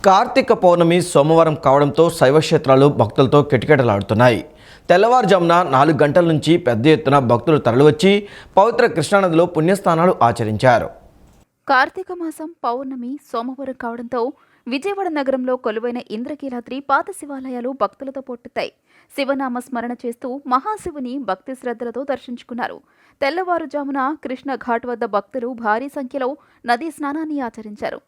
కార్తీక పౌర్ణమి సోమవారం కావడంతో శైవ క్షేత్రాలు భక్తులతో కిటకిటలాడుతున్నాయి. తెల్లవారుజామున 4 గంటల నుంచి పెద్ద ఎత్తున భక్తులు తరలివచ్చి పవిత్ర కృష్ణానదిలో పుణ్యస్నానాలు ఆచరించారు. కార్తీక మాసం పౌర్ణమి సోమవారం కావడంతో విజయవాడ నగరంలో కొలువైన ఇంద్రకీలాద్రి పాత శివాలయాలు భక్తులతో పోటెత్తాయి. శివనామ స్మరణ చేస్తూ మహాశివుని భక్తి శ్రద్ధలతో దర్శించుకున్నారు. తెల్లవారుజామున కృష్ణ ఘాట్ వద్ద భక్తులు భారీ సంఖ్యలో నదీ స్నానాన్ని ఆచరించారు.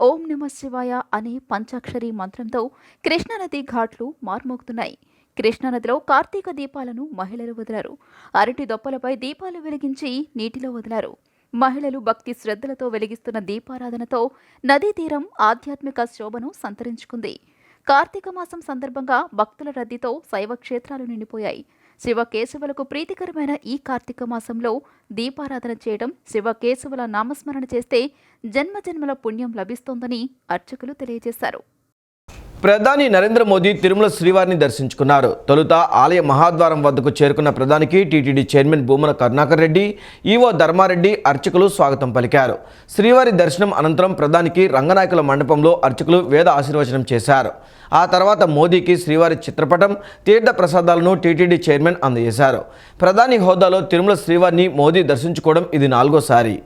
ఓం నమ శివాయ అనే పంచాక్షరి మంత్రంతో కృష్ణానది ఘాట్లు మార్మోగుతున్నాయి. కృష్ణానదిలో కార్తీక దీపాలను మహిళలు వదిలారు. అరటి దొప్పలపై దీపాలు వెలిగించి నీటిలో వదిలారు. మహిళలు భక్తి శ్రద్ధలతో వెలిగిస్తున్న దీపారాధనతో నదీ తీరం ఆధ్యాత్మిక శోభను సంతరించుకుంది. కార్తీక మాసం సందర్భంగా భక్తుల రద్దీతో శైవ క్షేత్రాలు నిండిపోయాయి. శివకేశవులకు ప్రీతికరమైన ఈ కార్తీక మాసంలో దీపారాధన చేయడం, శివకేశవుల నామస్మరణ చేస్తే జన్మజన్మల పుణ్యం లభిస్తోందని అర్చకులు తెలియజేశారు. ప్రధాని నరేంద్ర మోదీ తిరుమల శ్రీవారిని దర్శించుకున్నారు. తొలుత ఆలయ మహాద్వారం వద్దకు చేరుకున్న ప్రధానికి TTD chairman Bhumana Karunakar Reddy, EO Dharma Reddy అర్చకులు స్వాగతం పలికారు. శ్రీవారి దర్శనం అనంతరం ప్రధానికి రంగనాయకుల మండపంలో అర్చకులు వేద ఆశీర్వచనం చేశారు. ఆ తర్వాత మోదీకి శ్రీవారి చిత్రపటం, తీర్థ ప్రసాదాలను టీటీడీ చైర్మన్ అందజేశారు. ప్రధాని హోదాలో తిరుమల శ్రీవారిని మోదీ దర్శించుకోవడం ఇది 4వసారి.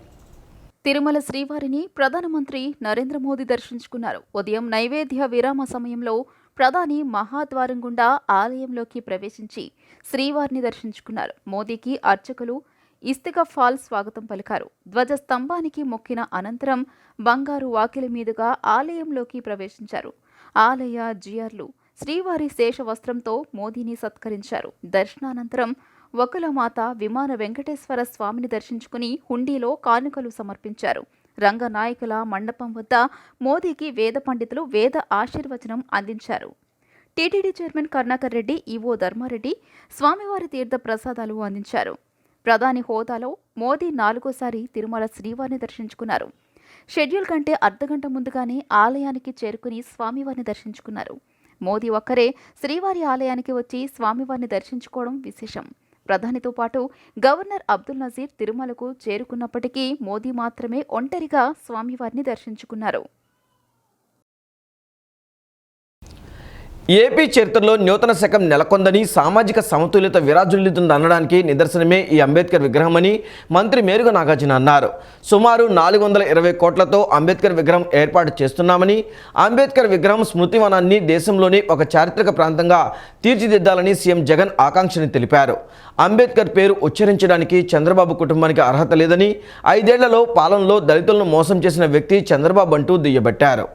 తిరుమల శ్రీవారిని ప్రధానమంత్రి నరేంద్ర మోదీ దర్శించుకున్నారు. ఉదయం నైవేద్య విరామ సమయంలో ప్రధాని మహాద్వారం గుండా ఆలయంలోకి ప్రవేశించి శ్రీవారిని దర్శించుకున్నారు. మోదీకి అర్చకులు ఇస్తిక ఫాల్ స్వాగతం పలికారు. ధ్వజ స్తంభానికి మొక్కిన అనంతరం బంగారు వాకిలి మీదుగా ఆలయంలోకి ప్రవేశించారు. ఆలయ జియర్లు శ్రీవారి శేష వస్త్రంతో మోదీని సత్కరించారు. దర్శనానంతరం వకులమాత విమాన వెంకటేశ్వర స్వామిని దర్శించుకుని హుండీలో కానుకలు సమర్పించారు. రంగనాయకుల మండపం వద్ద మోదీకి వేద పండితులు వేద ఆశీర్వచనం అందించారు. TTD chairman Karunakar Reddy, EO Dharma Reddy స్వామివారి తీర్థ ప్రసాదాలు అందించారు. ప్రధాని హోదాలో మోదీ 4వసారి తిరుమల శ్రీవారిని దర్శించుకున్నారు. షెడ్యూల్ కంటే అర్ధగంట ముందుగానే ఆలయానికి చేరుకుని స్వామివారిని దర్శించుకున్నారు. మోదీ ఒక్కరే శ్రీవారి ఆలయానికి వచ్చి స్వామివారిని దర్శించుకోవడం విశేషం. ప్రధానితో పాటు గవర్నర్ అబ్దుల్ నజీర్ తిరుమలకు చేరుకున్నప్పటికీ మోదీ మాత్రమే ఒంటరిగా స్వామివారిని దర్శించుకున్నారు. ఏపీ చరిత్రలో నూతన శకం నెలకొందని, సామాజిక సమతుల్యత విరాజిల్లుతుందనడానికి నిదర్శనమే ఈ అంబేద్కర్ విగ్రహమని మంత్రి మేరుగ నాగార్జున అన్నారు. సుమారు 420 కోట్లతో అంబేద్కర్ విగ్రహం ఏర్పాటు చేస్తున్నామని, అంబేద్కర్ విగ్రహం స్మృతివనాన్ని దేశంలోని ఒక చారిత్రక ప్రాంతంగా తీర్చిదిద్దాలని సీఎం జగన్ ఆకాంక్షని తెలిపారు. అంబేద్కర్ పేరు ఉచ్చరించడానికి చంద్రబాబు కుటుంబానికి అర్హత లేదని, 5 ఏళ్లలో పాలనలో దళితులను మోసం చేసిన వ్యక్తి చంద్రబాబు అంటూ దుయ్యబట్టారు.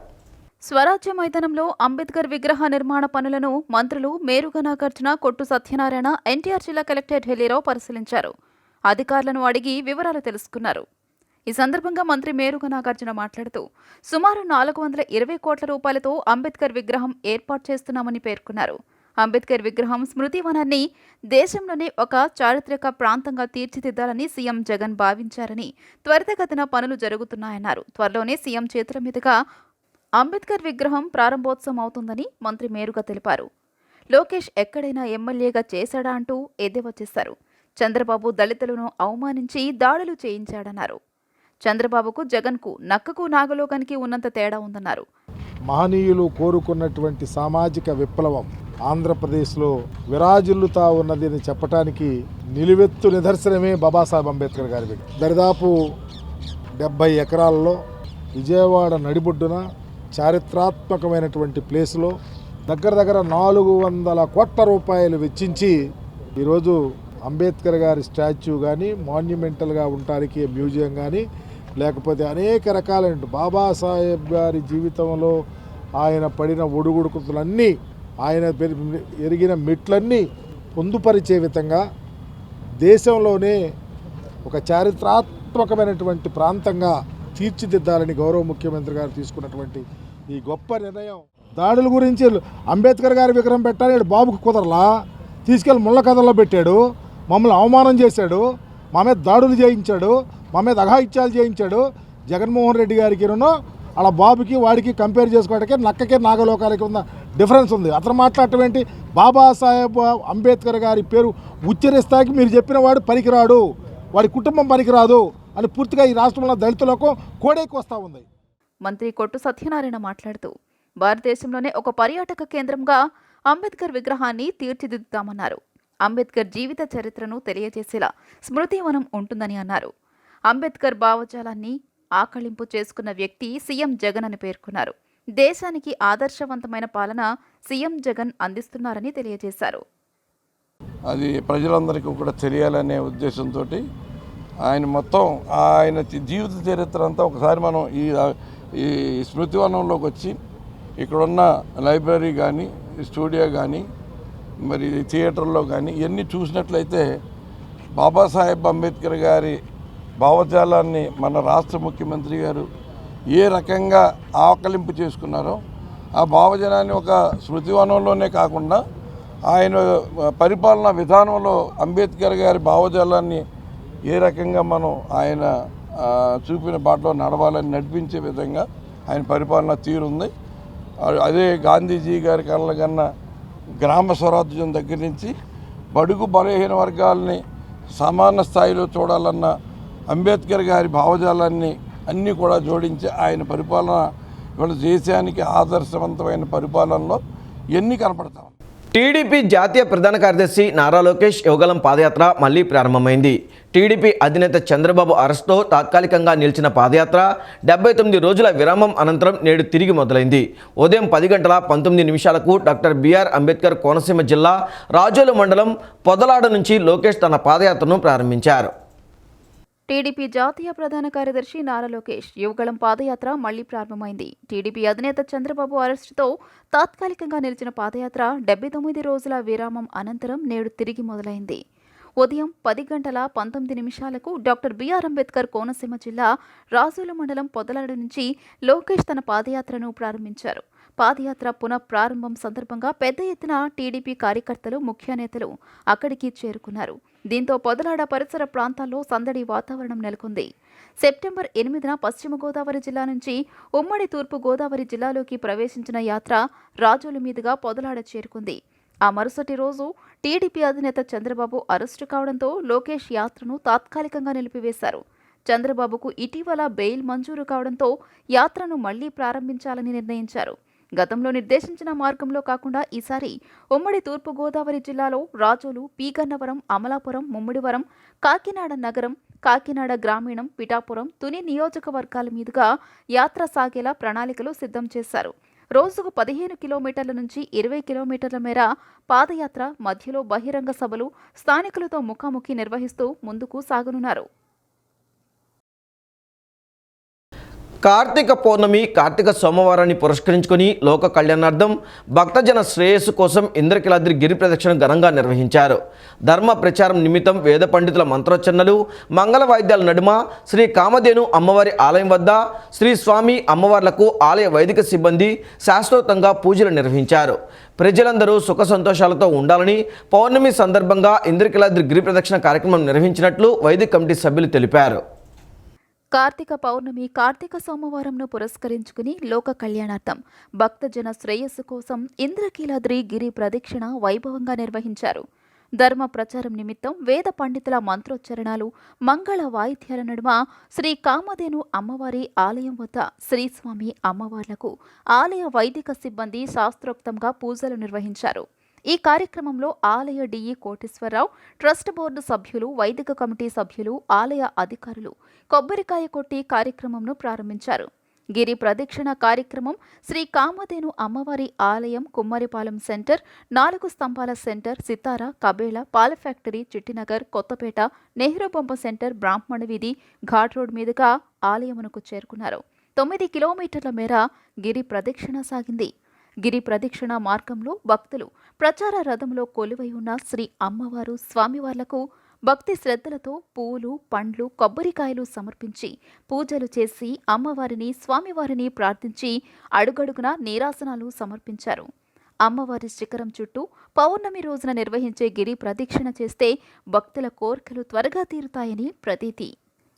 స్వరాజ్య మైదానంలో అంబేద్కర్ విగ్రహ నిర్మాణ పనులను మంత్రులు మేరుగ నాగార్జున, కొట్టు సత్యనారాయణ, ఎన్టీఆర్ జిల్లా కలెక్టర్ ఢిల్లీరావు పరిశీలించారు. అధికారులను అడిగి వివరాలు తెలుసుకున్నారు. ఈ సందర్భంగా మంత్రి మేరుగ నాగార్జున మాట్లాడుతూ సుమారు 420 కోట్ల రూపాయలతో అంబేద్కర్ విగ్రహం ఏర్పాటు చేస్తున్నామని పేర్కొన్నారు. అంబేద్కర్ విగ్రహం స్మృతివనాన్ని దేశంలోనే ఒక చారిత్రక ప్రాంతంగా తీర్చిదిద్దాలని సీఎం జగన్ భావించారని, త్వరితగతిన పనులు జరుగుతున్నాయన్నారు. త్వరలోనే సీఎం చేతుల మీదుగా అంబేద్కర్ విగ్రహం ప్రారంభోత్సవం అవుతుందని మంత్రి మేరుగ తెలిపారు. లోకేష్ ఎక్కడైనా ఎమ్మెల్యేగా చేశాడా అంటూ ఎద్దేవా చేశారు. చంద్రబాబు దళితులను అవమానించి దాడులు చేయించాడన్నారు. చంద్రబాబుకు, జగన్కు, నక్కకు నాగలోకానికి ఉన్నంత తేడా ఉందన్నారు. మహనీయులు కోరుకున్నటువంటి సామాజిక విప్లవం ఆంధ్రప్రదేశ్లో విరాజిల్లుతా ఉన్నది అని చెప్పడానికి నిలువెత్తు నిదర్శనమే బాబాసాహెబ్ అంబేద్కర్ గారి విగ్రహం. దరిదాపు 70 ఎకరాల్లో విజయవాడ నడిబొడ్డున చారిత్రాత్మకమైనటువంటి ప్లేస్లో దగ్గర 400 కోట్ల రూపాయలు వెచ్చించి ఈరోజు అంబేద్కర్ గారి స్టాచ్యూ కానీ, మాన్యుమెంటల్గా ఉండటానికి మ్యూజియం కానీ, లేకపోతే అనేక రకాలైన బాబాసాహెబ్ గారి జీవితంలో ఆయన పడిన ఒడుగుడుకులన్నీ, ఆయన ఎరిగిన మెట్లన్నీ పొందుపరిచే విధంగా దేశంలోనే ఒక చారిత్రాత్మకమైనటువంటి ప్రాంతంగా తీర్చిదిద్దాలని గౌరవ ముఖ్యమంత్రి గారు తీసుకున్నటువంటి ఈ గొప్ప నిర్ణయం. దాడుల గురించి అంబేద్కర్ గారి విగ్రహం పెట్టాలి, బాబుకు కుదరలా, తీసుకెళ్ళి ముళ్ళ కథల్లో పెట్టాడు, మమ్మల్ని అవమానం చేశాడు, మా మీద దాడులు చేయించాడు, మా మీద అఘాయిత్యాలు చేయించాడు. జగన్మోహన్ రెడ్డి గారికి అలా బాబుకి వాడికి కంపేర్ చేసుకోవడానికి నక్కకే నాగలోకాలకి ఉన్న డిఫరెన్స్ ఉంది. అతను మాట్లాడటం ఏంటి? బాబాసాహెబ్ అంబేద్కర్ గారి పేరు ఉచ్చరిస్తాకి మీరు చెప్పిన వాడు పనికిరాడు, వాడి కుటుంబం పనికిరాదు అని పూర్తిగా ఈ రాష్ట్రంలో దళితులకు కోడైకి వస్తూ ఉంది. మంత్రి కొట్టు సత్యనారాయణ మాట్లాడుతూ భారతదేశంలోనే ఒక పర్యాటక కేంద్రంగా అంబేద్కర్ విగ్రహాన్ని తీర్చిదిద్దుతామన్నారు. అంబేద్కర్ జీవిత చరిత్రను తెలియజేసేలా స్మృతివనం ఉంటుందని అన్నారు. అంబేద్కర్ భావజాలాన్ని ఆకళింపు చేసుకున్న వ్యక్తి సీఎం జగన్ అని పేర్కొన్నారు. దేశానికి ఆదర్శవంతమైన పాలన సీఎం జగన్ అందిస్తున్నారని తెలియజేశారు. అది ప్రజలందరికీ కూడా తెలియాలనే ఉద్దేశంతో ఆయన మొత్తం ఆయన జీవిత చరిత్ర అంతా ఒకసారి మనం ఈ స్మృతివనంలోకి వచ్చి ఇక్కడున్న లైబ్రరీ కానీ స్టూడియో కానీ మరి థియేటర్లో కానీ ఇవన్నీ చూసినట్లయితే బాబాసాహెబ్ అంబేద్కర్ గారి భావజాలాన్ని మన రాష్ట్ర ముఖ్యమంత్రి గారు ఏ రకంగా ఆకలింపు చేసుకున్నారో ఆ భావజాలాన్ని ఒక స్మృతివనంలోనే కాకుండా ఆయన పరిపాలనా విధానంలో అంబేద్కర్ గారి భావజాలాన్ని ఏ రకంగా మనం ఆయన చూపిన బాటలో నడవాలని నడిపించే విధంగా ఆయన పరిపాలన తీరుంది. అదే గాంధీజీ గారి కన్నా గ్రామ స్వరాజ్యం దగ్గర నుంచి బడుగు బలహీన వర్గాలని సమాన స్థాయిలో చూడాలన్న అంబేద్కర్ గారి భావజాలాన్ని అన్నీ కూడా జోడించి ఆయన పరిపాలన ఇవాళ దేశానికి ఆదర్శవంతమైన పరిపాలనలో ఎన్ని కనపడతాం. టీడీపీ జాతీయ ప్రధాన కార్యదర్శి నారా లోకేష్ యువగళం పాదయాత్ర మళ్లీ ప్రారంభమైంది. టీడీపీ అధినేత చంద్రబాబు అరెస్టుతో తాత్కాలికంగా నిలిచిన పాదయాత్ర 79 రోజుల విరామం అనంతరం నేడు తిరిగి మొదలైంది. ఉదయం 10:19 డాక్టర్ బిఆర్ అంబేద్కర్ కోనసీమ జిల్లా రాజోలు మండలం పొదలాడ నుంచి లోకేష్ తన పాదయాత్రను ప్రారంభించారు. టీడీపీ జాతీయ ప్రధాన కార్యదర్శి నారా లోకేష్ యువగళం పాదయాత్ర మళ్లీ ప్రారంభమైంది. టీడీపీ అధినేత చంద్రబాబు అరెస్టుతో తాత్కాలికంగా నిలిచిన పాదయాత్ర 79 రోజుల విరామం అనంతరం నేడు తిరిగి మొదలైంది. ఉదయం 10:19 డాక్టర్ బిఆర్ అంబేద్కర్ కోనసీమ జిల్లా రాజోలు మండలం పొదలాడ నుంచి లోకేష్ తన పాదయాత్రను ప్రారంభించారు. పాదయాత్ర పునః ప్రారంభం సందర్భంగా పెద్ద ఎత్తున టీడీపీ కార్యకర్తలు, ముఖ్య నేతలు అక్కడికి చేరుకున్నారు. దీంతో పొదలాడ పరిసర ప్రాంతాల్లో సందడి వాతావరణం నెలకొంది. సెప్టెంబర్ 8న పశ్చిమ గోదావరి జిల్లా నుంచి ఉమ్మడి తూర్పు గోదావరి జిల్లాలోకి ప్రవేశించిన యాత్ర రాజోలు మీదుగా పొదలాడ చేరుకుంది. ఆ మరుసటి రోజు టీడీపీ అధినేత చంద్రబాబు అరెస్టు కావడంతో లోకేష్ యాత్రను తాత్కాలికంగా నిలిపివేశారు. చంద్రబాబుకు ఇటీవల బెయిల్ మంజూరు కావడంతో యాత్రను మళ్లీ ప్రారంభించాలని నిర్ణయించారు. గతంలో నిర్దేశించిన మార్గంలో కాకుండా ఈసారి ఉమ్మడి తూర్పు గోదావరి జిల్లాలో రాజోలు, పీగన్నవరం, అమలాపురం, ముమ్మిడివరం, కాకినాడ నగరం, కాకినాడ గ్రామీణం, పిఠాపురం, తుని నియోజకవర్గాల మీదుగా యాత్ర సాగేలా ప్రణాళికలు సిద్ధం చేశారు. రోజుకు 15 కిలోమీటర్ల నుంచి 20 కిలోమీటర్ల మేర పాదయాత్ర, మధ్యలో బహిరంగ సభలు, స్థానికులతో ముఖాముఖి నిర్వహిస్తూ ముందుకు సాగనున్నారు. కార్తీక పౌర్ణమి, కార్తీక సోమవారాన్ని పురస్కరించుకొని లోక కళ్యాణార్థం భక్తజన శ్రేయస్సు కోసం ఇంద్రకీలాద్రి గిరి ప్రదక్షిణ ఘనంగా నిర్వహించారు. ధర్మ ప్రచారం నిమిత్తం వేద పండితుల మంత్రోచ్చరణలు, మంగళ వాయిద్యాల నడుమ శ్రీ కామధేను అమ్మవారి ఆలయం వద్ద శ్రీ స్వామి అమ్మవార్లకు ఆలయ వైదిక సిబ్బంది శాస్త్రోక్తంగా పూజలు నిర్వహించారు. ప్రజలందరూ సుఖ సంతోషాలతో ఉండాలని పౌర్ణమి సందర్భంగా ఇంద్రకీలాద్రి గిరి ప్రదక్షిణ కార్యక్రమం నిర్వహించినట్లు వైదిక కమిటీ సభ్యులు తెలిపారు. కార్తీక పౌర్ణమి, కార్తీక సోమవారంను పురస్కరించుకుని లోక కళ్యాణార్థం భక్తజన శ్రేయస్సు కోసం ఇంద్రకీలాద్రి గిరి ప్రదక్షిణ వైభవంగా నిర్వహించారు. ధర్మ ప్రచారం నిమిత్తం వేద పండితుల మంత్రోచ్చరణాలు, మంగళ వాయిద్యాల నడుమ శ్రీ కామధేను అమ్మవారి ఆలయం వద్ద శ్రీస్వామి అమ్మవార్లకు ఆలయ వైదిక సిబ్బంది శాస్త్రోక్తంగా పూజలు నిర్వహించారు. ఈ కార్యక్రమంలో ఆలయ డిఈ కోటేశ్వరరావు, ట్రస్ట్ బోర్డు సభ్యులు, వైదిక కమిటీ సభ్యులు, ఆలయ అధికారులు కొబ్బరికాయ కొట్టి కార్యక్రమంను ప్రారంభించారు. గిరి ప్రదక్షిణ కార్యక్రమం శ్రీ కామధేను అమ్మవారి ఆలయం, కుమ్మరిపాలెం సెంటర్, 4 స్తంభాల సెంటర్, సితార, కబేళ, పాల ఫ్యాక్టరీ, చిట్టినగర్, కొత్తపేట, నెహ్రూ బొమ్మ సెంటర్, బ్రాహ్మణ వీధి, ఘాట్ రోడ్ మీదుగా ఆలయమునకు చేరుకున్నారు. 9 కిలోమీటర్ల మేర గిరి ప్రదక్షిణ సాగింది. గిరి ప్రదక్షిణ మార్గంలో భక్తులు ప్రచార రథంలో కొలువై ఉన్న శ్రీ అమ్మవారు, స్వామివార్లకు భక్తి శ్రద్ధలతో పూలు, పండ్లు, కొబ్బరికాయలు సమర్పించి పూజలు చేసి అమ్మవారిని, స్వామివారిని ప్రార్థించి అడుగడుగున నీరాసనాలు సమర్పించారు. అమ్మవారి శిఖరం చుట్టూ పౌర్ణమి రోజున నిర్వహించే గిరి ప్రదక్షిణ చేస్తే భక్తుల కోరికలు త్వరగా తీరుతాయని ప్రతీతి.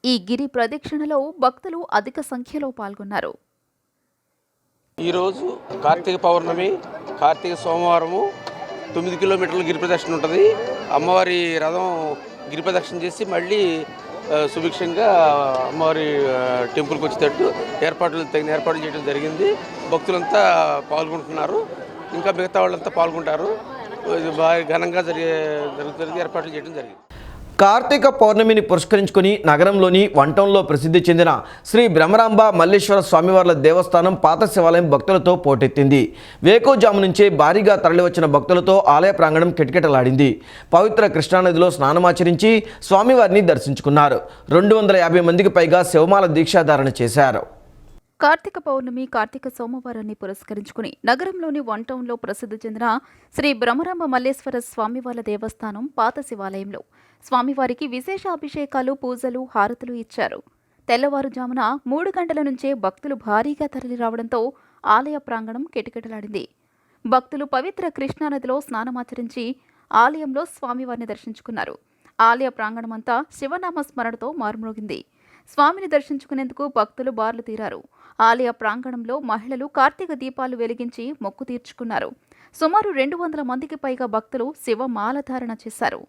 ఈ గిరి ప్రదక్షిణలో భక్తులు అధిక సంఖ్యలో పాల్గొన్నారు. ఈరోజు కార్తీక పౌర్ణమి, కార్తీక సోమవారము 9 కిలోమీటర్ల గిరి ప్రదక్షిణ ఉంటుంది. అమ్మవారి రథం గిరి ప్రదక్షిణ చేసి మళ్ళీ సుభిక్షంగా అమ్మవారి టెంపుల్కి వచ్చేటట్టు తగిన ఏర్పాట్లు చేయడం జరిగింది. భక్తులంతా పాల్గొంటున్నారు. ఇంకా మిగతా వాళ్ళంతా పాల్గొంటారు. ఇది బాగా ఘనంగా జరుగుతుంది, ఏర్పాట్లు చేయడం జరిగింది. కార్తీక పౌర్ణమిని పురస్కరించుకుని నగరంలోని వంటంలో ప్రసిద్ధి చెందిన శ్రీ బ్రహ్మరాంబ మల్లేశ్వర స్వామివార్ల దేవస్థానం పాత శివాలయం భక్తులతో పోటెత్తింది. వేకోజాము నుంచే భారీగా తరలివచ్చిన భక్తులతో ఆలయ ప్రాంగణం కిటకిటలాడింది. పవిత్ర కృష్ణానదిలో స్నానమాచరించి స్వామివారిని దర్శించుకున్నారు. 250 మందికి పైగా శివమాల దీక్షాధారణ చేశారు. కార్తీక పౌర్ణమి కార్తీక సోమవారాన్ని పురస్కరించుకుని నగరంలోని వన్ టౌన్లో ప్రసిద్ధి చెందిన శ్రీ బ్రహ్మరాంబ మల్లేశ్వర స్వామివార్ల దేవస్థానం పాత శివాలయంలో స్వామివారికి విశేష అభిషేకాలు, పూజలు, హారతులు ఇచ్చారు. తెల్లవారుజామున 3 గంటల నుంచే భక్తులు భారీగా తరలిరావడంతో ఆలయ ప్రాంగణం కిటకిటలాడింది. భక్తులు పవిత్ర కృష్ణానదిలో స్నానమాచరించి ఆలయంలో స్వామివారిని దర్శించుకున్నారు. ఆలయ ప్రాంగణమంతా శివనామ స్మరణతో మారుమ్రోగింది. స్వామిని దర్శించుకునేందుకు భక్తులు బార్లు తీరారు. ఆలయ ప్రాంగణంలో మహిళలు కార్తీక దీపాలు వెలిగించి మొక్కు తీర్చుకున్నారు. సుమారు 200 మందికి పైగా భక్తులు శివమాలధారణ చేశారు.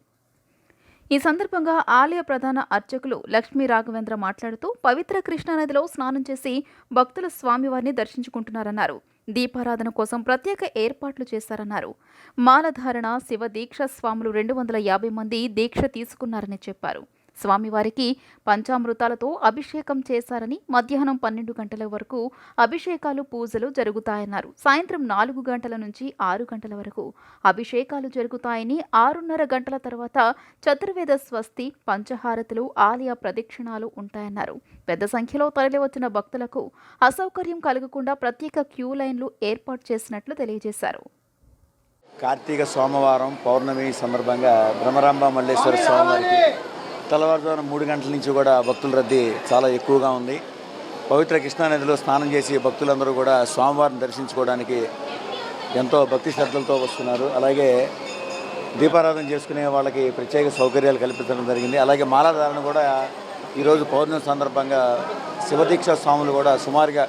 ఈ సందర్భంగా ఆలయ ప్రధాన అర్చకులు లక్ష్మీ రాఘవేంద్ర మాట్లాడుతూ పవిత్ర కృష్ణానదిలో స్నానం చేసి భక్తులు స్వామివారిని దర్శించుకుంటున్నారన్నారు. దీపారాధన కోసం ప్రత్యేక ఏర్పాట్లు చేశారన్నారు. మాలధారణ శివ దీక్ష స్వాములు 250 మంది దీక్ష తీసుకున్నారని చెప్పారు. స్వామివారికి పంచామృతాలతో అభిషేకం చేశారని, మధ్యాహ్నం 12 గంటల వరకు అభిషేకాలు, పూజలు జరుగుతాయన్నారు. సాయంత్రం 4 గంటల నుంచి 6 గంటల వరకు అభిషేకాలు జరుగుతాయని, 6:30 గంటల తర్వాత చతుర్వేద స్వస్తి, పంచహారతులు, ఆలయ ప్రదక్షిణాలు ఉంటాయన్నారు. పెద్ద సంఖ్యలో తరలివచ్చిన భక్తులకు అసౌకర్యం కలగకుండా ప్రత్యేక క్యూ లైన్లు ఏర్పాటు చేసినట్లు తెలియజేశారు. కార్తీక సోమవారం పౌర్ణమి సందర్భంగా బ్రహ్మరాంబ మల్లేశ్వర స్వామివారికి తెల్లవారుజామున 3 గంటల నుంచి కూడా భక్తుల రద్దీ చాలా ఎక్కువగా ఉంది. పవిత్ర కృష్ణానదిలో స్నానం చేసి భక్తులందరూ కూడా స్వామివారిని దర్శించుకోవడానికి ఎంతో భక్తి శ్రద్ధలతో వస్తున్నారు. అలాగే దీపారాధన చేసుకునే వాళ్ళకి ప్రత్యేక సౌకర్యాలు కల్పించడం జరిగింది. అలాగే మాలాధారణ కూడా ఈరోజు పౌర్ణమి సందర్భంగా శివదీక్ష స్వాములు కూడా సుమారుగా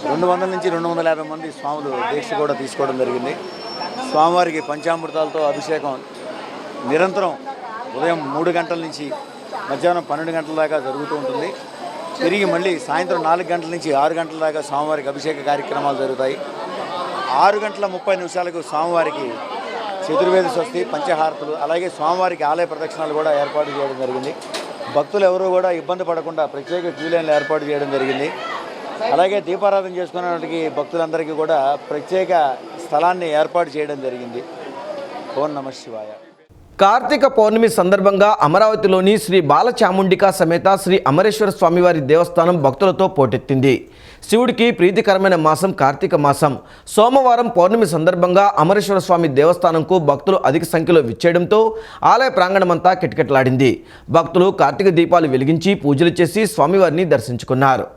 200 నుంచి 250 మంది స్వాములు దీక్ష కూడా తీసుకోవడం జరిగింది. స్వామివారికి పంచామృతాలతో అభిషేకం నిరంతరం ఉదయం 3 గంటల నుంచి మధ్యాహ్నం 12 గంటల దాకా జరుగుతూ ఉంటుంది. తిరిగి మళ్ళీ సాయంత్రం 4 గంటల నుంచి 6 గంటల దాకా స్వామివారికి అభిషేక కార్యక్రమాలు జరుగుతాయి. 6 గంటల 30 నిమిషాలకు స్వామివారికి చతుర్వేద స్వస్తి, పంచహారతులు, అలాగే స్వామివారికి ఆలయ ప్రదక్షిణాలు కూడా ఏర్పాటు చేయడం జరిగింది. భక్తులు ఎవరూ కూడా ఇబ్బంది పడకుండా ప్రత్యేక క్యూ లైన్లు ఏర్పాటు చేయడం జరిగింది. అలాగే దీపారాధన చేసుకునే భక్తులందరికీ కూడా ప్రత్యేక స్థలాన్ని ఏర్పాటు చేయడం జరిగింది. ఓం నమః శివాయ. కార్తీక పౌర్ణమి సందర్భంగా అమరావతిలోని శ్రీ బాలచాముండికా సమేత శ్రీ అమరేశ్వర స్వామివారి దేవస్థానం భక్తులతో పోటెత్తింది. శివుడికి ప్రీతికరమైన మాసం కార్తీక మాసం. సోమవారం పౌర్ణమి సందర్భంగా అమరేశ్వర స్వామి దేవస్థానంకు భక్తులు అధిక సంఖ్యలో విచ్చేయడంతో ఆలయ ప్రాంగణమంతా కిటకిటలాడింది. భక్తులు కార్తీక దీపాలు వెలిగించి పూజలు చేసి స్వామివారిని దర్శించుకున్నారు.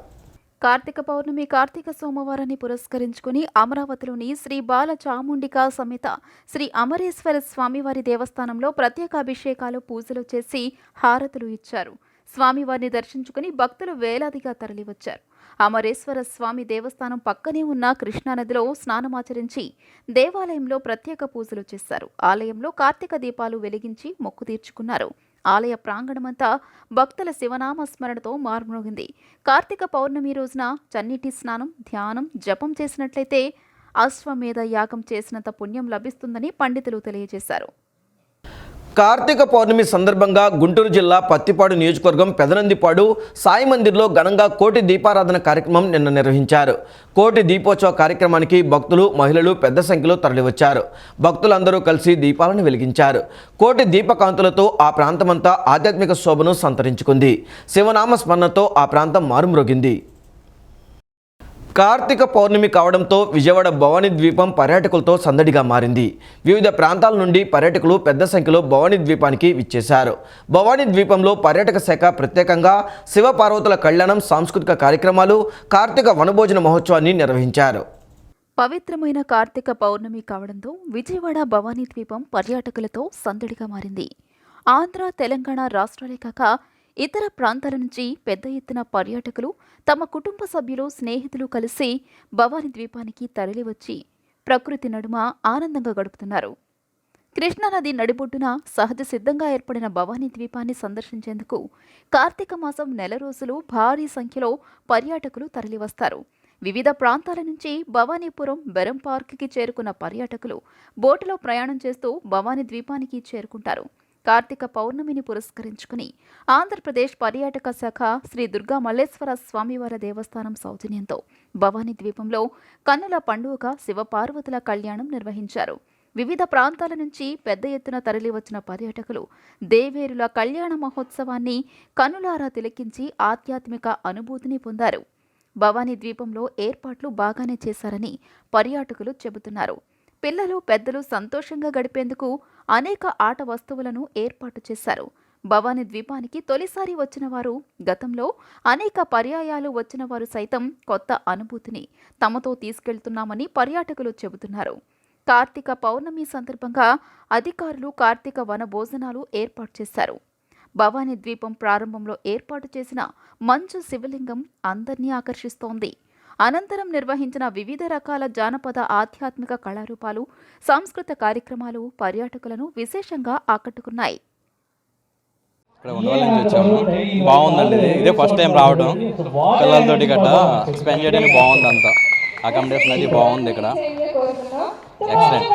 కార్తీక పౌర్ణమి కార్తీక సోమవారాన్ని పురస్కరించుకుని అమరావతిలోని శ్రీ బాల చాముండికా సమేత శ్రీ అమరేశ్వర స్వామివారి దేవస్థానంలో ప్రత్యేక అభిషేకాలు, పూజలు చేసి హారతులు ఇచ్చారు. స్వామివారిని దర్శించుకుని భక్తులు వేలాదిగా తరలివచ్చారు. అమరేశ్వర స్వామి దేవస్థానం పక్కనే ఉన్న కృష్ణానదిలో స్నానమాచరించి దేవాలయంలో ప్రత్యేక పూజలు చేశారు. ఆలయంలో కార్తీక దీపాలు వెలిగించి మొక్కు తీర్చుకున్నారు. ఆలయ ప్రాంగణమంతా భక్తుల శివనామ స్మరణతో మారుమ్రోగింది. కార్తీక పౌర్ణమి రోజున చన్నీటి స్నానం, ధ్యానం, జపం చేసినట్లయితే అశ్వమేధ యాగం చేసినంత పుణ్యం లభిస్తుందని పండితులు తెలియజేశారు. కార్తీక పౌర్ణమి సందర్భంగా గుంటూరు జిల్లా పత్తిపాడు నియోజకవర్గం పెదనందిపాడు సాయి మందిర్లో ఘనంగా కోటి దీపారాధన కార్యక్రమం నిన్న నిర్వహించారు. కోటి దీపోత్సవ కార్యక్రమానికి భక్తులు, మహిళలు పెద్ద సంఖ్యలో తరలివచ్చారు. భక్తులందరూ కలిసి దీపాలను వెలిగించారు. కోటి దీపకాంతులతో ఆ ప్రాంతమంతా ఆధ్యాత్మిక శోభను సంతరించుకుంది. శివనామ స్మరణతో ఆ ప్రాంతం మారుమ్రోగింది. కార్తీక పౌర్ణమి కావడంతో విజయవాడ భవానీ ద్వీపం పర్యాటకులతో సందడిగా మారింది. వివిధ ప్రాంతాల నుండి పర్యాటకులు పెద్ద సంఖ్యలో భవానీ ద్వీపానికి విచ్చేశారు. భవానీ ద్వీపంలో పర్యాటక శాఖ ప్రత్యేకంగా శివపార్వతుల కళ్యాణం, సాంస్కృతిక కార్యక్రమాలు, కార్తీక వనభోజన మహోత్సవాన్ని నిర్వహించారు. పవిత్రమైన కార్తీక పౌర్ణమి కావడంతో విజయవాడ భవానీ ద్వీపం పర్యాటకులతో సందడిగా మారింది. ఆంధ్ర, తెలంగాణ రాష్ట్రాలే కాక ఇతర ప్రాంతాల నుంచి పెద్ద ఎత్తున పర్యాటకులు తమ కుటుంబ సభ్యులు, స్నేహితులు కలిసి భవానీ ద్వీపానికి తరలివచ్చి ప్రకృతి నడుమ ఆనందంగా గడుపుతున్నారు. కృష్ణానది నడిబొడ్డున సహజ సిద్ధంగా ఏర్పడిన భవానీ ద్వీపాన్ని సందర్శించేందుకు కార్తీక మాసం నెల రోజులు భారీ సంఖ్యలో పర్యాటకులు తరలివస్తారు. వివిధ ప్రాంతాల నుంచి భవానీపురం బెరం పార్క్కి చేరుకున్న పర్యాటకులు బోటులో ప్రయాణం చేస్తూ భవానీ ద్వీపానికి చేరుకుంటారు. కార్తీక పౌర్ణమిని పురస్కరించుకుని ఆంధ్రప్రదేశ్ పర్యాటక శాఖ శ్రీ దుర్గా మల్లేశ్వర స్వామివారి దేవస్థానం సౌజన్యంతో భవానీ ద్వీపంలో కన్నుల పండుగ శివపార్వతుల కళ్యాణం నిర్వహించారు. వివిధ ప్రాంతాల నుంచి పెద్ద ఎత్తున తరలివచ్చిన పర్యాటకులు దేవేరుల కళ్యాణ మహోత్సవాన్ని కన్నులారా తిలకించి ఆధ్యాత్మిక అనుభూతిని పొందారు. భవానీ ద్వీపంలో ఏర్పాట్లు బాగానే చేశారని పర్యాటకులు చెబుతున్నారు. పిల్లలు పెద్దలు సంతోషంగా గడిపేందుకు అనేక ఆట వస్తువులను ఏర్పాటు చేశారు. భవానీ ద్వీపానికి తొలిసారి వచ్చిన వారు, గతంలో అనేక పర్యాయాలు వచ్చిన వారు సైతం కొత్త అనుభూతిని తమతో తీసుకెళ్తున్నామని పర్యాటకులు చెబుతున్నారు. కార్తీక పౌర్ణమి సందర్భంగా అధికారులు కార్తీక వన భోజనాలు ఏర్పాటు చేశారు. భవానీ ద్వీపం ప్రారంభంలో ఏర్పాటు చేసిన మంచు శివలింగం అందర్నీ ఆకర్షిస్తోంది. అనంతరం నిర్వహించిన వివిధ రకాల జానపద ఆధ్యాత్మిక కళారూపాలు, సాంస్కృతిక కార్యక్రమాలు పర్యాటకులను విశేషంగా ఆకట్టుకున్నాయి. ఇక్కడ ఉండవల్లి నుంచి వచ్చాము. బాగుందండి. ఇదే ఫస్ట్ టైం రావడం. పిల్లలతోటి గట్రా స్పెండ్ చేయడానికి బాగుంది. అంతా అకామిడేషన్ అది బాగుంది. ఇక్కడ ఎక్సలెంట్.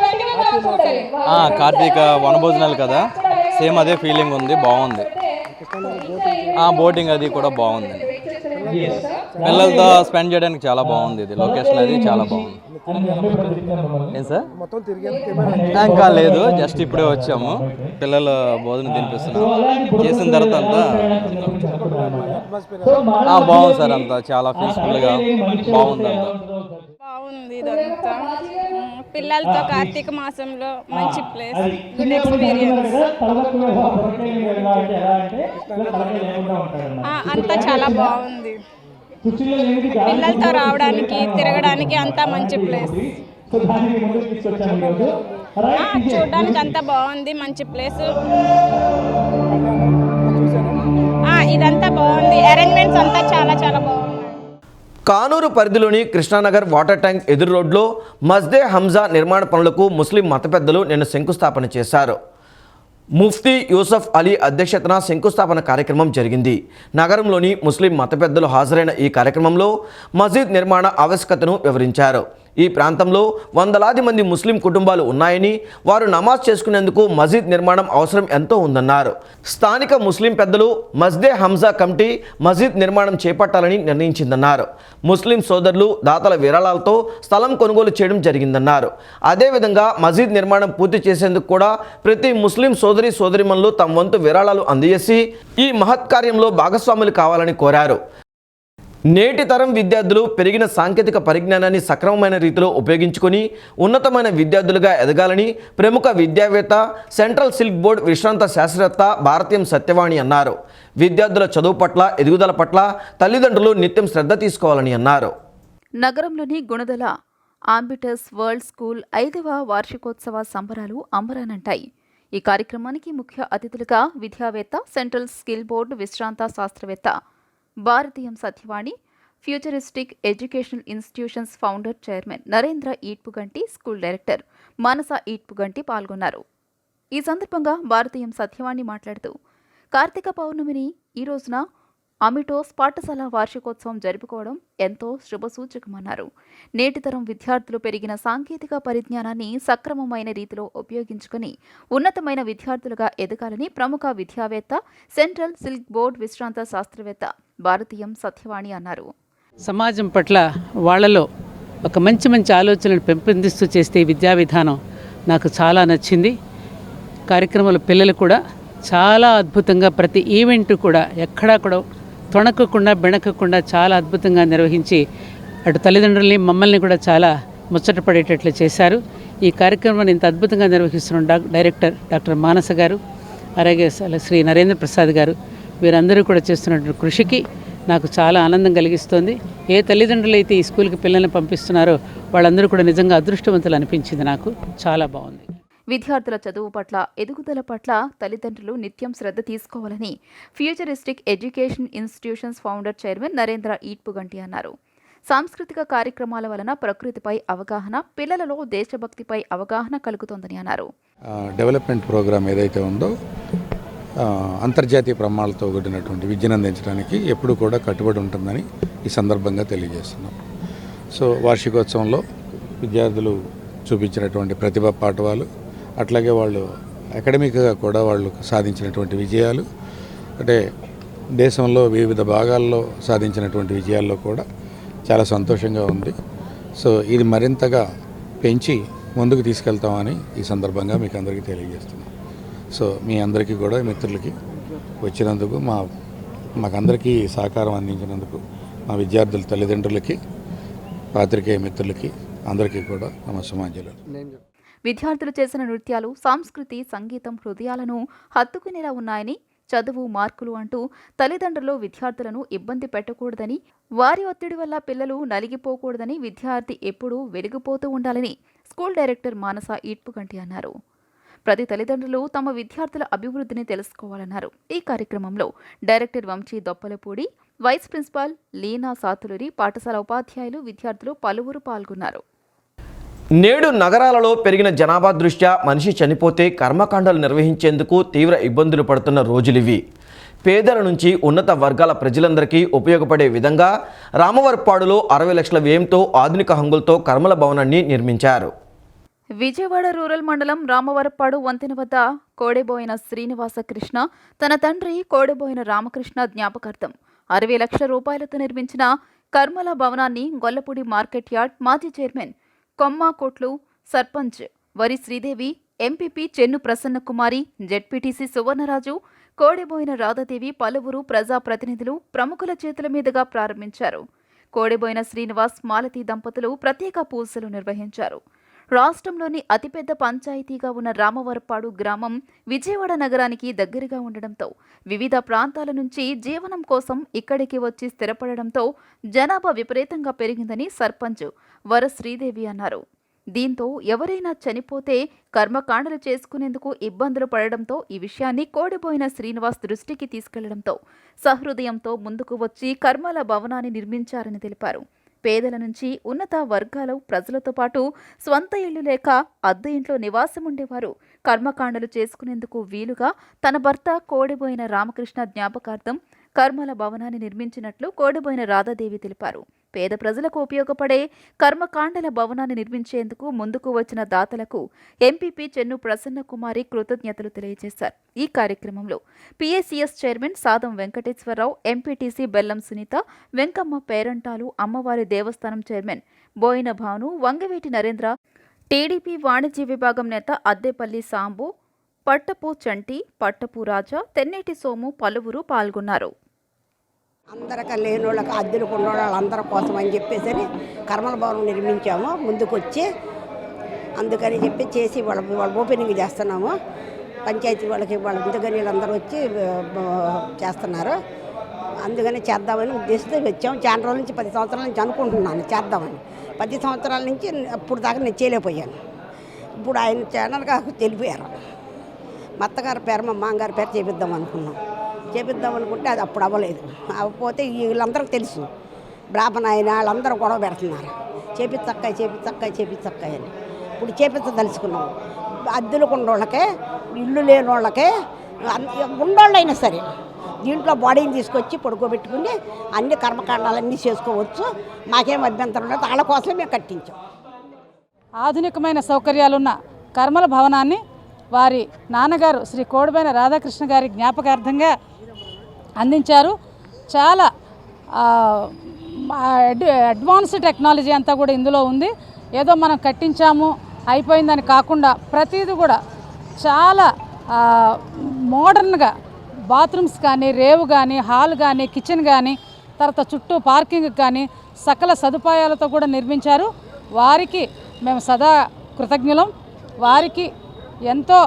కార్తీక వనభోజనాలు కదా, సేమ్ అదే ఫీలింగ్ ఉంది. బాగుంది. బోటింగ్ అది కూడా బాగుంది. పిల్లలతో స్పెండ్ చేయడానికి చాలా బాగుంది. ఇది లొకేషన్ అది చాలా బాగుంది. ఏం సార్? ఇంకా లేదు, జస్ట్ ఇప్పుడే వచ్చాము. పిల్లలు భోజనం తినిపిస్తున్నాం. చేసిన తర్వాత అంతా బాగుంది సార్. అంతా చాలా పీస్ఫుల్గా బాగుంది. అంతా బాగుంది. ఇదంతా పిల్లలతో కార్తీక మాసంలో మంచి ప్లేస్, గుడ్ ఎక్స్పీరియన్స్. అంతా చాలా బాగుంది. పిల్లలతో రావడానికి తిరగడానికి అంతా మంచి ప్లేస్. చూడడానికి అంతా బాగుంది, మంచి ప్లేస్. ఇదంతా బాగుంది. అరేంజ్మెంట్స్ అంతా చాలా చాలా బాగుంది. కానూరు పరిధిలోని కృష్ణానగర్ వాటర్ ట్యాంక్ ఎదురు రోడ్లో మస్దే హంజా నిర్మాణ పనులకు ముస్లిం మత పెద్దలు నిన్న శంకుస్థాపన చేశారు. ముఫ్తీ యూసఫ్ అలీ అధ్యక్షతన శంకుస్థాపన కార్యక్రమం జరిగింది. నగరంలోని ముస్లిం మత పెద్దలు హాజరైన ఈ కార్యక్రమంలో మసీద్ నిర్మాణ ఆవశ్యకతను వివరించారు. ఈ ప్రాంతంలో వందలాది మంది ముస్లిం కుటుంబాలు ఉన్నాయని, వారు నమాజ్ చేసుకునేందుకు మసీద్ నిర్మాణం అవసరం ఎంతో ఉందన్నారు. స్థానిక ముస్లిం పెద్దలు మస్దే హంజా కమిటీ మసీద్ నిర్మాణం చేపట్టాలని నిర్ణయించిందన్నారు. ముస్లిం సోదరులు దాతల విరాళాలతో స్థలం కొనుగోలు చేయడం జరిగిందన్నారు. అదేవిధంగా మసీద్ నిర్మాణం పూర్తి చేసేందుకు కూడా ప్రతి ముస్లిం సోదరిమణులు తమ వంతు విరాళాలు అందజేసి ఈ మహత్కార్యంలో భాగస్వాములు కావాలని కోరారు. నేటి తరం విద్యార్థులు పెరిగిన సాంకేతిక పరిజ్ఞానాన్ని సక్రమమైన రీతిలో ఉపయోగించుకొని ఉన్నతమైన విద్యార్థులుగా ఎదగాలని ప్రముఖ విద్యావేత్త, సెంట్రల్ సిల్క్ బోర్డు విశ్రాంత శాస్త్రవేత్త భారతీయం సత్యవాణి అన్నారు. విద్యార్థుల చదువు పట్ల, ఎదుగుదల పట్ల తల్లిదండ్రులు నిత్యం శ్రద్ధ తీసుకోవాలని అన్నారు. నగరంలోని గుణదల ఆంబిటస్ వరల్డ్ స్కూల్ 5వ వార్షికోత్సవ సంబరాలు అంబరానంటాయి. ఈ కార్యక్రమానికి ముఖ్య అతిథులుగా విద్యావేత్త, సెంట్రల్ స్కిల్ బోర్డు విశ్రాంత శాస్త్రవేత్త Bharatiyam Satyavani, futuristic educational institutions founder chairman Narendra Eatpuganti, school director Manasa Eatpuganti పాల్గొన్నారు. ఈ సందర్భంగా భారతీయం సత్యవాణి మాట్లాడుతూ కార్తీక పౌర్ణమిని ఈ రోజున అమిటోస్ పాఠశాల వార్షికోత్సవం జరుపుకోవడం ఎంతో శుభసూచకమన్నారు. నేటితరం విద్యార్థులు పెరిగిన సాంకేతిక పరిజ్ఞానాన్ని సక్రమమైన రీతిలో ఉపయోగించుకుని ఉన్నతమైన విద్యార్థులుగా ఎదగాలని ప్రముఖ విద్యావేత్త, సెంట్రల్ సిల్క్ బోర్డు విశ్రాంత శాస్త్రవేత్త భారతీయం సత్యవాణి అన్నారు. సమాజం పట్ల వాళ్ళలో ఒక మంచి ఆలోచనలు పెంపొందిస్తూ చేస్తే విద్యా విధానం నాకు చాలా నచ్చింది. కార్యక్రమాల పిల్లలు కూడా చాలా అద్భుతంగా ప్రతి ఈవెంట్ కూడా ఎక్కడా కూడా తొణకకుండా బెణకకుండా చాలా అద్భుతంగా నిర్వహించి అటు తల్లిదండ్రుల్ని మమ్మల్ని కూడా చాలా ముచ్చట పడేటట్లు చేశారు. ఈ కార్యక్రమాన్ని ఇంత అద్భుతంగా నిర్వహిస్తున్న డైరెక్టర్ డాక్టర్ మానస గారు, అలాగే శ్రీ నరేంద్ర ప్రసాద్ గారు, వీరందరూ కూడా చేస్తున్నటువంటి కృషికి నాకు చాలా ఆనందం కలిగిస్తోంది. ఏ తల్లిదండ్రులు అయితే ఈ స్కూల్కి పిల్లల్ని పంపిస్తున్నారో వాళ్ళందరూ కూడా నిజంగా అదృష్టవంతులు అనిపించింది. నాకు చాలా బాగుంది. విద్యార్థుల చదువు పట్ల, ఎదుగుదల పట్ల తల్లిదండ్రులు నిత్యం శ్రద్ధ తీసుకోవాలని futuristic education institutions founder chairman Narendra Eatpuganti అన్నారు. సాంస్కృతిక కార్యక్రమాల వలన ప్రకృతిపై అవగాహన, పిల్లలలో దేశభక్తిపై అవగాహన కలుగుతోందని అన్నారు. డెవలప్మెంట్ ప్రోగ్రామ్ ఏదైతే ఉందో అంతర్జాతీయ ప్రమాణాలతో కూడినటువంటి విద్యను అందించడానికి ఎప్పుడు కూడా కట్టుబడి ఉంటుందని ఈ సందర్భంగా తెలియజేస్తున్నాం. సో వార్షికోత్సవంలో విద్యార్థులు చూపించినటువంటి ప్రతిభా పాఠవాలు, అట్లాగే వాళ్ళు అకాడమిక్గా కూడా వాళ్ళు సాధించినటువంటి విజయాలు, అంటే దేశంలో వివిధ భాగాల్లో సాధించినటువంటి విజయాల్లో కూడా చాలా సంతోషంగా ఉంది. సో ఇది మరింతగా పెంచి ముందుకు తీసుకెళ్తామని ఈ సందర్భంగా మీకు అందరికీ తెలియజేస్తున్నాం. సో మీ అందరికీ కూడా మిత్రులకి వచ్చినందుకు మాకందరికీ సహకారం అందించినందుకు మా విద్యార్థుల తల్లిదండ్రులకి, పాత్రికేయ మిత్రులకి అందరికీ కూడా నమస్సమాంజలు. విద్యార్థులు చేసిన నృత్యాలు, సంస్కృతి, సంగీతం హృదయాలను హత్తుకునేలా ఉన్నాయని, చదువు, మార్కులు అంటూ తల్లిదండ్రులు విద్యార్థులను ఇబ్బంది పెట్టకూడదని, వారి ఒత్తిడి వల్ల పిల్లలు నలిగిపోకూడదని, విద్యార్థి ఎప్పుడూ వెలిగిపోతూ ఉండాలని స్కూల్ డైరెక్టర్ మానస ఈడ్పుగంటి అన్నారు. ప్రతి తల్లిదండ్రులు తమ విద్యార్థుల అభివృద్ధిని తెలుసుకోవాలన్నారు. ఈ కార్యక్రమంలో director Vamsi Doppalapudi, vice principal Leena Sathuluri, పాఠశాల ఉపాధ్యాయులు, విద్యార్థులు పలువురు పాల్గొన్నారు. నేడు నగరాలలో పెరిగిన జనాభా దృష్ట్యా మనిషి చనిపోతే కర్మకాండాలు నిర్వహించేందుకు తీవ్ర ఇబ్బందులు పడుతున్న రోజులివి. పేదల నుంచి ఉన్నత వర్గాల ప్రజలందరికీ ఉపయోగపడే విధంగా రామవరపాడులో 60 లక్షల వ్యయంతో ఆధునిక హంగులతో కర్మల భవనాన్ని నిర్మించారు. విజయవాడ రూరల్ మండలం రామవరపాడు వంతెన వద్ద కోడెబోయిన శ్రీనివాస కృష్ణ తన తండ్రి కోడెబోయిన రామకృష్ణ జ్ఞాపకార్థం 60 లక్షల రూపాయలతో నిర్మించిన కర్మల భవనాన్ని గొల్లపూడి మార్కెట్ యార్డ్ మాజీ చైర్మన్ కొమ్మాకోట్లు, సర్పంచ్ వరి శ్రీదేవి, ఎంపీపీ చెన్ను ప్రసన్నకుమారి, జెడ్పీటీసీ సువర్ణరాజు, కోడెబోయిన రాధాదేవి, పలువురు ప్రజాప్రతినిధులు, ప్రముఖుల చేతుల మీదుగా ప్రారంభించారు. కోడెబోయిన శ్రీనివాస్, మాలతి దంపతులు ప్రత్యేక పూజలు నిర్వహించారు. రాష్ట్రంలోని అతిపెద్ద పంచాయతీగా ఉన్న రామవరపాడు గ్రామం విజయవాడ నగరానికి దగ్గరగా ఉండడంతో వివిధ ప్రాంతాల నుంచి జీవనం కోసం ఇక్కడికి వచ్చి స్థిరపడడంతో జనాభా విపరీతంగా పెరిగిందని సర్పంచ్ వర శ్రీదేవి అన్నారు. దీంతో ఎవరైనా చనిపోతే కర్మకాండలు చేసుకునేందుకు ఇబ్బందులు పడడంతో ఈ విషయాన్ని కోడిపోయిన శ్రీనివాస్ దృష్టికి తీసుకెళ్లడంతో సహృదయంతో ముందుకు వచ్చి కర్మల భవనాన్ని నిర్మించారని తెలిపారు. పేదల నుంచి ఉన్నత వర్గాల ప్రజలతో పాటు స్వంత ఇళ్లు లేక అద్దె ఇంట్లో నివాసం ఉండేవారు కర్మకాండలు చేసుకునేందుకు వీలుగా తన భర్త కోడిపోయిన రామకృష్ణ జ్ఞాపకార్థం కర్మల భవనాన్ని నిర్మించినట్లు కోడిపోయిన రాధాదేవి తెలిపారు. పేద ప్రజలకు ఉపయోగపడే కర్మకాండల భవనాన్ని నిర్మించేందుకు ముందుకు వచ్చిన దాతలకు ఎంపీపీ చెన్ను ప్రసన్నకుమారి కృతజ్ఞతలు తెలియజేశారు. ఈ కార్యక్రమంలో పీఏసీఎస్ చైర్మన్ సాదం వెంకటేశ్వరరావు, ఎంపీటీసీ బెల్లం సునీత, వెంకమ్మ పేరంటాలు, అమ్మవారి దేవస్థానం చైర్మన్ బోయిన భాను, వంగవేటి నరేంద్ర, టీడీపీ వాణిజ్య విభాగం నేత అద్దేపల్లి సాంబు, పట్టపు చంటి, పట్టపు రాజా, తెన్నేటి సోము పలువురు పాల్గొన్నారు. అందరికీ లేని వాళ్ళకి అద్దెలు కొన్న వాళ్ళందరి కోసం అని చెప్పేసి కర్మల భవనం నిర్మించాము. ముందుకు వచ్చి అందుకని చెప్పి చేసి వాళ్ళ ఓపెనింగ్ చేస్తున్నాము. పంచాయతీ వాళ్ళకి వాళ్ళ ముందుగానే వీళ్ళందరూ వచ్చి చేస్తున్నారు. అందుకని చేద్దామని ఉద్దేశంతో వచ్చాము. చాలా రోజుల నుంచి 10 సంవత్సరాల నుంచి అనుకుంటున్నాను చేద్దామని. 10 సంవత్సరాల నుంచి అప్పుడు దాకా నేను చేయలేకపోయాను. ఇప్పుడు ఆయన ఛానల్గా తెలిపారు. మా అత్తగారి పేరు మా మామగారి పేరు చేపిద్దాం అనుకుంటే అది అప్పుడు అవ్వలేదు. అవ్వకపోతే వీళ్ళందరికీ తెలుసు, బ్రాహ్మణ ఆయన వాళ్ళందరూ గొడవ పెడుతున్నారు. చేపిచ్చక్కాయ అని. ఇప్పుడు చేపించదలుచుకున్నాం. అద్దెలకు ఉన్నోళ్ళకే, ఇల్లు లేని వాళ్ళకే, ఉన్నోళ్ళైనా సరే దీంట్లో బాడీని తీసుకొచ్చి పడుకోబెట్టుకుని అన్ని కర్మకాండాలన్నీ చేసుకోవచ్చు. మాకేం అభ్యంతరం లేదు. వాళ్ళ కోసమే మేము కట్టించాం. ఆధునికమైన సౌకర్యాలున్న కర్మల భవనాన్ని వారి నాన్నగారు శ్రీ కోడిపోయిన రాధాకృష్ణ గారి జ్ఞాపకార్థంగా అందించారు. చాలా అడ్వాన్స్డ్ టెక్నాలజీ అంతా కూడా ఇందులో ఉంది. ఏదో మనం కట్టించాము అయిపోయిందని కాకుండా ప్రతిదీ కూడా చాలా మోడర్న్గా బాత్రూమ్స్ కానీ, రేవు కానీ, హాల్ కానీ, కిచెన్ కానీ, తర్వాత చుట్టూ పార్కింగ్ కానీ సకల సదుపాయాలతో కూడా నిర్మించారు. వారికి మేము సదా కృతజ్ఞులం. వారికి ఎంతో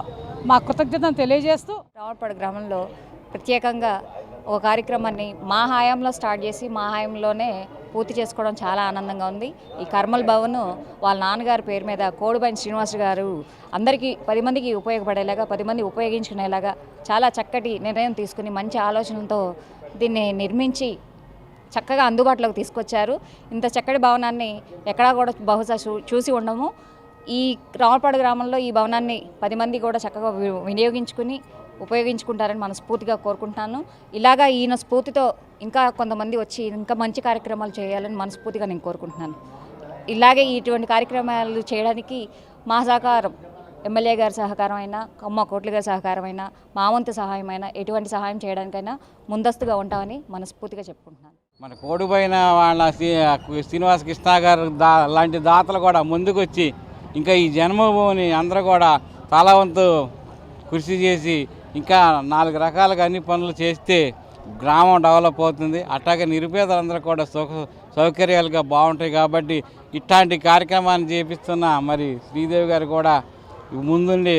మా కృతజ్ఞతను తెలియజేస్తూ రామవరపాడు గ్రామంలో ప్రత్యేకంగా ఒక కార్యక్రమాన్ని మా హయాంలో స్టార్ట్ చేసి మా హయాంలోనే పూర్తి చేసుకోవడం చాలా ఆనందంగా ఉంది. ఈ కర్మల్ భవన్ వాళ్ళ నాన్నగారి పేరు మీద కోడిపోయిన శ్రీనివాస్ గారు అందరికీ 10 మందికి ఉపయోగపడేలాగా, 10 మంది ఉపయోగించుకునేలాగా చాలా చక్కటి నిర్ణయం తీసుకుని మంచి ఆలోచనలతో దీన్ని నిర్మించి చక్కగా అందుబాటులోకి తీసుకొచ్చారు. ఇంత చక్కటి భవనాన్ని ఎక్కడా కూడా బహుశా చూసి ఉండము. ఈ రామవరపాడు గ్రామంలో ఈ భవనాన్ని 10 మంది కూడా చక్కగా వినియోగించుకుని ఉపయోగించుకుంటారని మనస్ఫూర్తిగా కోరుకుంటున్నాను. ఇలాగా ఈయన స్ఫూర్తితో ఇంకా కొంతమంది వచ్చి ఇంకా మంచి కార్యక్రమాలు చేయాలని మనస్ఫూర్తిగా నేను కోరుకుంటున్నాను. ఇలాగే ఇటువంటి కార్యక్రమాలు చేయడానికి మా సహకారం, ఎమ్మెల్యే గారి సహకారం అయినా, కొమ్మ కోట్ల గారి సహకారం అయినా, మా వంతు సహాయమైనా, ఎటువంటి సహాయం చేయడానికైనా ముందస్తుగా ఉంటామని మనస్ఫూర్తిగా చెప్పుకుంటున్నాను. మన కోడిపోయిన వాళ్ళ శ్రీనివాస కృష్ణ గారు లాంటి దాతలు కూడా ముందుకొచ్చి ఇంకా ఈ జన్మభూమిని అందరూ కూడా చాలా వంతు కృషి చేసి ఇంకా 4 రకాలుగా అన్ని పనులు చేస్తే గ్రామం డెవలప్ అవుతుంది. అట్లాగే నిరుపేదలందరూ కూడా సౌకర్యాలుగా బాగుంటాయి. కాబట్టి ఇట్లాంటి కార్యక్రమాన్ని చేపిస్తున్న మరి శ్రీదేవి గారు కూడా ముందుండి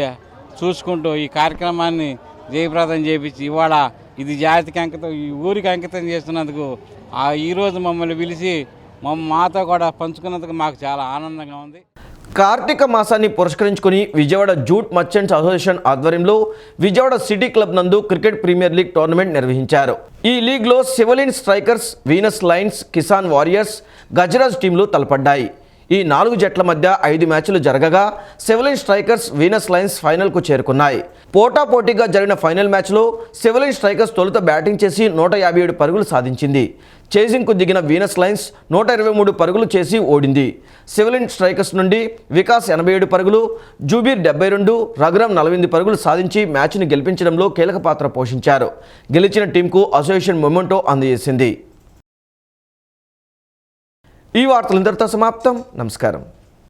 చూసుకుంటూ ఈ కార్యక్రమాన్ని జయప్రదం చేపించి ఇవాళ ఇది జాతికి అంకితం, ఈ ఊరికి అంకితం చేస్తున్నందుకు ఈరోజు మమ్మల్ని పిలిచి మాతో కూడా పంచుకున్నందుకు మాకు చాలా ఆనందంగా ఉంది. కార్తీక మాసాన్ని పురస్కరించుకుని విజయవాడ జూట్ మర్చెంట్స్ అసోసియేషన్ ఆధ్వర్యంలో విజయవాడ సిటీ క్లబ్ నందు క్రికెట్ ప్రీమియర్ లీగ్ టోర్నమెంట్ నిర్వహించారు. ఈ లీగ్లో civilian strikers, Venus Lions, Kisan warriors, Gajraj టీంలు తలపడ్డాయి. ఈ 4 జట్ల మధ్య 5 మ్యాచ్లు జరగగా సివిలియన్ స్ట్రైకర్స్, వీనస్ లయన్స్ ఫైనల్కు చేరుకున్నాయి. పోటాపోటీగా జరిగిన ఫైనల్ మ్యాచ్లో సివిలియన్ స్ట్రైకర్స్ తొలుత బ్యాటింగ్ చేసి 157 పరుగులు సాధించింది. చేజింగ్కు దిగిన వీనస్ లయన్స్ 123 పరుగులు చేసి ఓడింది. సివిలియన్ స్ట్రైకర్స్ నుండి వికాస్ 87 పరుగులు, జూబీర్ 72, రఘురామ్ 48 పరుగులు సాధించి మ్యాచ్ను గెలిపించడంలో కీలక పాత్ర పోషించారు. గెలిచిన టీంకు అసోసియేషన్ మొమెంటో అందజేసింది. ఈ వార్తలు ఇంతటితో సమాప్తం. నమస్కారం.